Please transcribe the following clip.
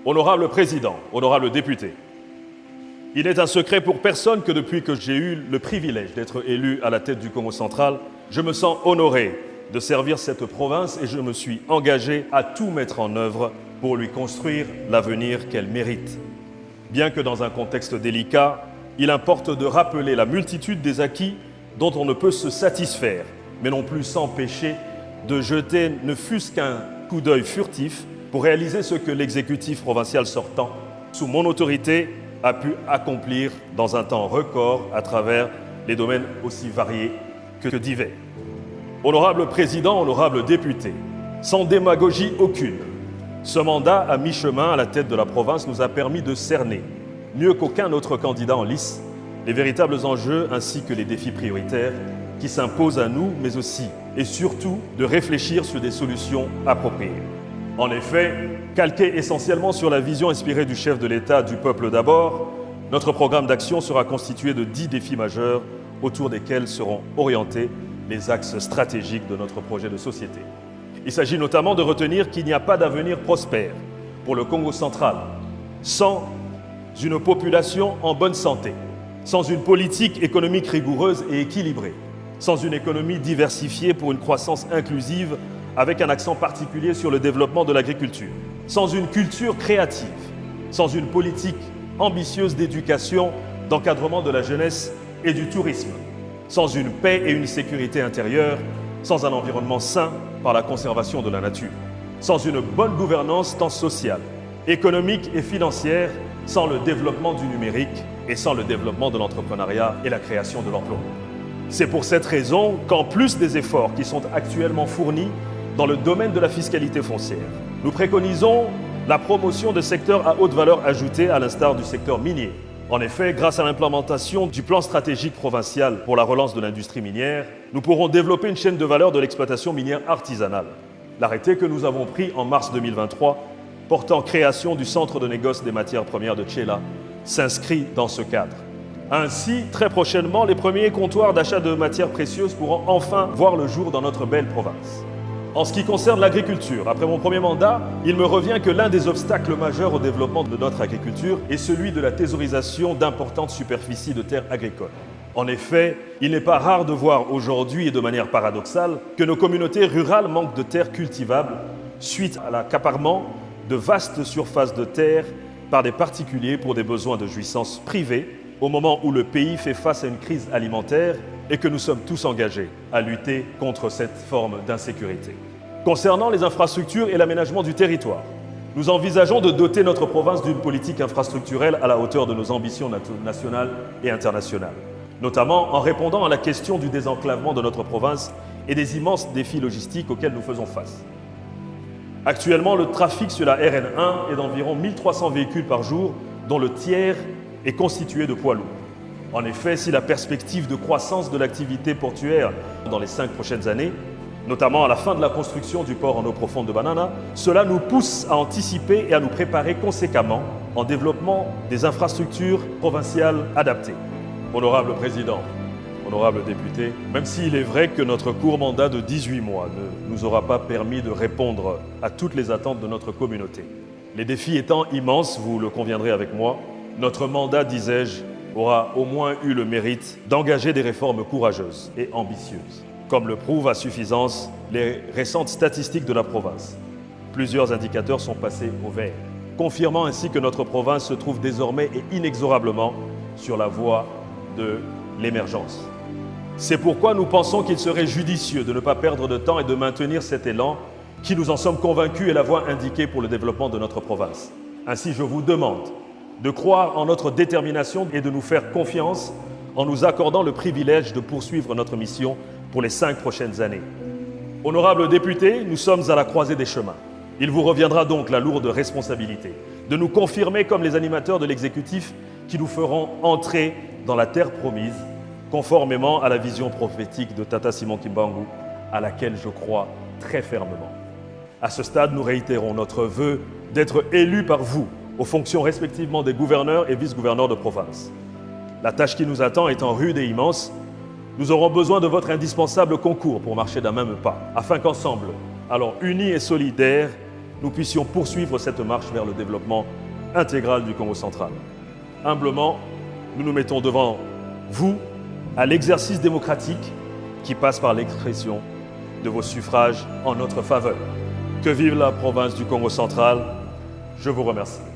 Honorable Président, honorable député, il n'est un secret pour personne que depuis que j'ai eu le privilège d'être élu à la tête du Congo central, je me sens honoré de servir cette province et je me suis engagé à tout mettre en œuvre pour lui construire l'avenir qu'elle mérite. Bien que dans un contexte délicat, il importe de rappeler la multitude des acquis dont on ne peut se satisfaire, mais non plus s'empêcher de jeter ne fût-ce qu'un coup d'œil furtif pour réaliser ce que l'exécutif provincial sortant, sous mon autorité, a pu accomplir dans un temps record à travers les domaines aussi variés que divers. Honorable Président, honorable député, sans démagogie aucune, ce mandat à mi-chemin à la tête de la province nous a permis de cerner, mieux qu'aucun autre candidat en lice, les véritables enjeux ainsi que les défis prioritaires qui s'imposent à nous, mais aussi et surtout de réfléchir sur des solutions appropriées. En effet, calqué essentiellement sur la vision inspirée du chef de l'État du peuple d'abord, notre programme d'action sera constitué de 10 défis majeurs autour desquels seront orientés les axes stratégiques de notre projet de société. Il s'agit notamment de retenir qu'il n'y a pas d'avenir prospère pour le Congo central sans une population en bonne santé, sans une politique économique rigoureuse et équilibrée, sans une économie diversifiée pour une croissance inclusive avec un accent particulier sur le développement de l'agriculture, sans une culture créative, sans une politique ambitieuse d'éducation, d'encadrement de la jeunesse et du tourisme, sans une paix et une sécurité intérieure, sans un environnement sain par la conservation de la nature, sans une bonne gouvernance tant sociale, économique et financière, sans le développement du numérique et sans le développement de l'entrepreneuriat et la création de l'emploi. C'est pour cette raison qu'en plus des efforts qui sont actuellement fournis dans le domaine de la fiscalité foncière, nous préconisons la promotion de secteurs à haute valeur ajoutée à l'instar du secteur minier. En effet, grâce à l'implémentation du plan stratégique provincial pour la relance de l'industrie minière, nous pourrons développer une chaîne de valeur de l'exploitation minière artisanale. L'arrêté que nous avons pris en mars 2023 portant création du centre de négoce des matières premières de Tchéla s'inscrit dans ce cadre. Ainsi, très prochainement, les premiers comptoirs d'achat de matières précieuses pourront enfin voir le jour dans notre belle province. En ce qui concerne l'agriculture, après mon premier mandat, il me revient que l'un des obstacles majeurs au développement de notre agriculture est celui de la thésaurisation d'importantes superficies de terres agricoles. En effet, il n'est pas rare de voir aujourd'hui, et de manière paradoxale, que nos communautés rurales manquent de terres cultivables suite à l'accaparement de vastes surfaces de terre par des particuliers pour des besoins de jouissance privée, au moment où le pays fait face à une crise alimentaire et que nous sommes tous engagés à lutter contre cette forme d'insécurité. Concernant les infrastructures et l'aménagement du territoire, nous envisageons de doter notre province d'une politique infrastructurelle à la hauteur de nos ambitions nationales et internationales, notamment en répondant à la question du désenclavement de notre province et des immenses défis logistiques auxquels nous faisons face. Actuellement, le trafic sur la RN1 est d'environ 1300 véhicules par jour, dont le tiers est constitué de poids lourds. En effet, si la perspective de croissance de l'activité portuaire dans les 5 prochaines années, notamment à la fin de la construction du port en eau profonde de Banana, cela nous pousse à anticiper et à nous préparer conséquemment en développement des infrastructures provinciales adaptées. Honorable Président, honorable député, même s'il est vrai que notre court mandat de 18 mois ne nous aura pas permis de répondre à toutes les attentes de notre communauté, les défis étant immenses, vous le conviendrez avec moi, notre mandat, disais-je, aura au moins eu le mérite d'engager des réformes courageuses et ambitieuses, comme le prouvent à suffisance les récentes statistiques de la province. Plusieurs indicateurs sont passés au vert, confirmant ainsi que notre province se trouve désormais et inexorablement sur la voie de l'émergence. C'est pourquoi nous pensons qu'il serait judicieux de ne pas perdre de temps et de maintenir cet élan qui, nous en sommes convaincus, est la voie indiquée pour le développement de notre province. Ainsi, je vous demande de croire en notre détermination et de nous faire confiance en nous accordant le privilège de poursuivre notre mission pour les 5 prochaines années. Honorables députés, nous sommes à la croisée des chemins. Il vous reviendra donc la lourde responsabilité de nous confirmer comme les animateurs de l'exécutif qui nous feront entrer dans la terre promise, conformément à la vision prophétique de Tata Simon Kimbangu, à laquelle je crois très fermement. À ce stade, nous réitérons notre vœu d'être élus par vous aux fonctions respectivement des gouverneurs et vice-gouverneurs de province. La tâche qui nous attend étant rude et immense, nous aurons besoin de votre indispensable concours pour marcher d'un même pas, afin qu'ensemble, alors unis et solidaires, nous puissions poursuivre cette marche vers le développement intégral du Congo central. Humblement, nous nous mettons devant vous à l'exercice démocratique qui passe par l'expression de vos suffrages en notre faveur. Que vive la province du Congo central. Je vous remercie.